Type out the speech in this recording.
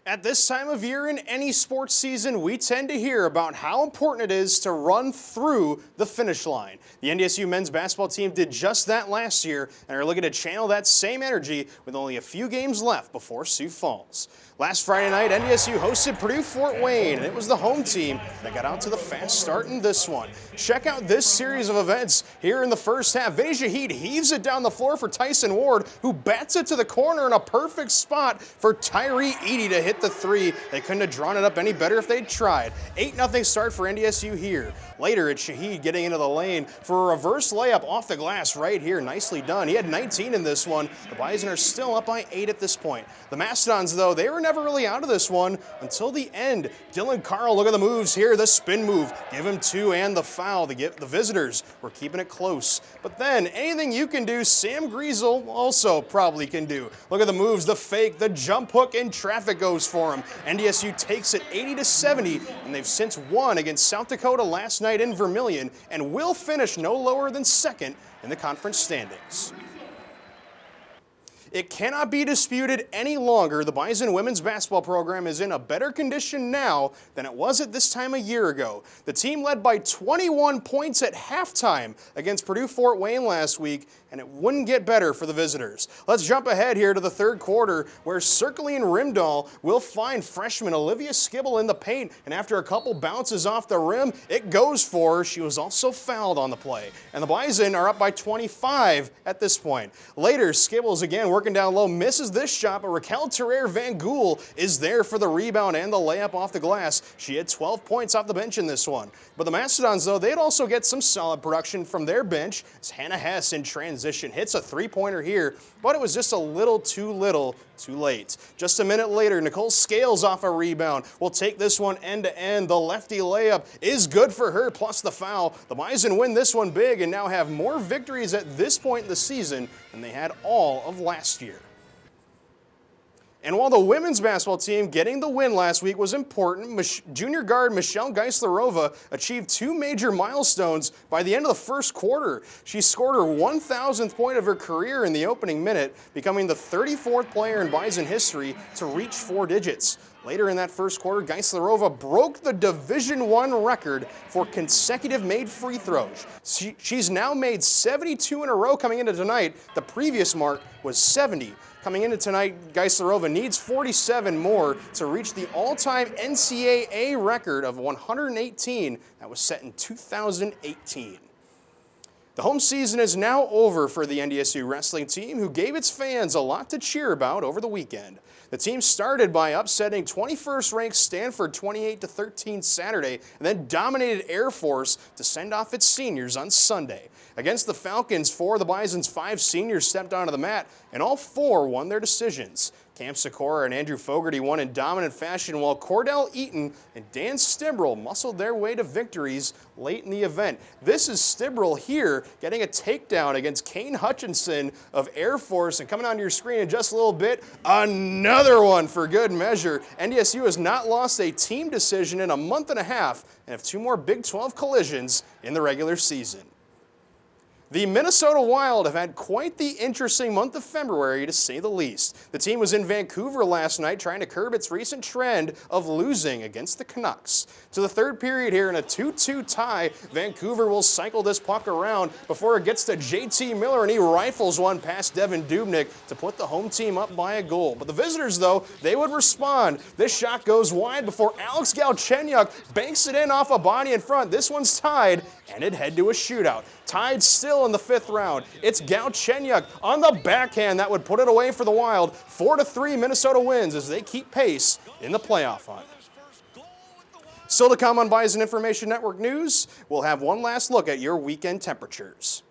At this time of year in any sports season, we tend to hear about how important it is to run through the finish line. The NDSU men's basketball team did just that last year and are looking to channel that same energy with only a few games left before Sioux Falls. Last Friday night, NDSU hosted Purdue Fort Wayne, and it was the home team that got out to the fast start in this one. Check out this series of events here in the first half. Vinny Shahid heaves it down the floor for Tyson Ward, who bats it to the corner in a perfect spot for Tyree Eady to hit the three. They couldn't have drawn it up any better if they'd tried. 8-0 start for NDSU here. Later, it's Shahid getting into the lane for a reverse layup off the glass right here. Nicely done. He had 19 in this one. The Bison are still up by 8 at this point. The Mastodons, though, they were never really out of this one until the end. Dylan Carl, look at the moves here. The spin move. Give him 2 and the foul. The visitors were keeping it close. But then, anything you can do, Sam Griesel also probably can do. Look at the moves, the fake, the jump hook, and traffic goes for him. NDSU takes it 80-70, and they've since won against South Dakota last night in Vermillion and will finish no lower than second in the conference standings. It cannot be disputed any longer the Bison women's basketball program is in a better condition now than it was at this time a year ago. The team led by 21 points at halftime against Purdue Fort Wayne last week, and it wouldn't get better for the visitors. Let's jump ahead here to the third quarter, where Circling Rimdahl will find freshman Olivia Skibble in the paint, and after a couple bounces off the rim, it goes for her. She was also fouled on the play, and the Bison are up by 25 at this point. Later, Skibble's again working down low, misses this shot, but Raquel Terrer Van Gool is there for the rebound and the layup off the glass. She had 12 points off the bench in this one. But the Mastodons, though, they'd also get some solid production from their bench as Hannah Hess in transition hits a three-pointer here, but it was just a little too late. Just a minute later, Nicole Scales off a rebound will take this one end-to-end. The lefty layup is good for her, plus the foul. The Bison win this one big and now have more victories at this point in the season than they had all of last year. And while the women's basketball team getting the win last week was important, junior guard Michelle Geislerova achieved 2 major milestones by the end of the first quarter. She scored her 1,000th point of her career in the opening minute, becoming the 34th player in Bison history to reach 4 digits. Later in that first quarter, Geislerova broke the Division I record for consecutive made free throws. She's now made 72 in a row coming into tonight. The previous mark was 70. Coming into tonight, Geislerova needs 47 more to reach the all-time NCAA record of 118 that was set in 2018. The home season is now over for the NDSU wrestling team, who gave its fans a lot to cheer about over the weekend. The team started by upsetting 21st-ranked Stanford 28-13 Saturday, and then dominated Air Force to send off its seniors on Sunday. Against the Falcons, 4 of the Bison's 5 seniors stepped onto the mat, and all 4 won their decisions. Cam Sikora and Andrew Fogarty won in dominant fashion, while Cordell Eaton and Dan Stibrel muscled their way to victories late in the event. This is Stibrel here getting a takedown against Kane Hutchinson of Air Force, and coming onto your screen in just a little bit, another one for good measure. NDSU has not lost a team decision in a month and a half and have 2 more Big 12 collisions in the regular season. The Minnesota Wild have had quite the interesting month of February, to say the least. The team was in Vancouver last night trying to curb its recent trend of losing against the Canucks. To the third period here in a 2-2 tie, Vancouver will cycle this puck around before it gets to JT Miller, and he rifles one past Devin Dubnyk to put the home team up by a goal. But the visitors, though, they would respond. This shot goes wide before Alex Galchenyuk banks it in off a body in front. This one's tied, and it'd head to a shootout. Tied still in the 5th round. It's Galchenyuk on the backhand that would put it away for the Wild. 4-3 Minnesota wins as they keep pace in the playoff hunt. Still to come on Bison Information Network News, we'll have one last look at your weekend temperatures.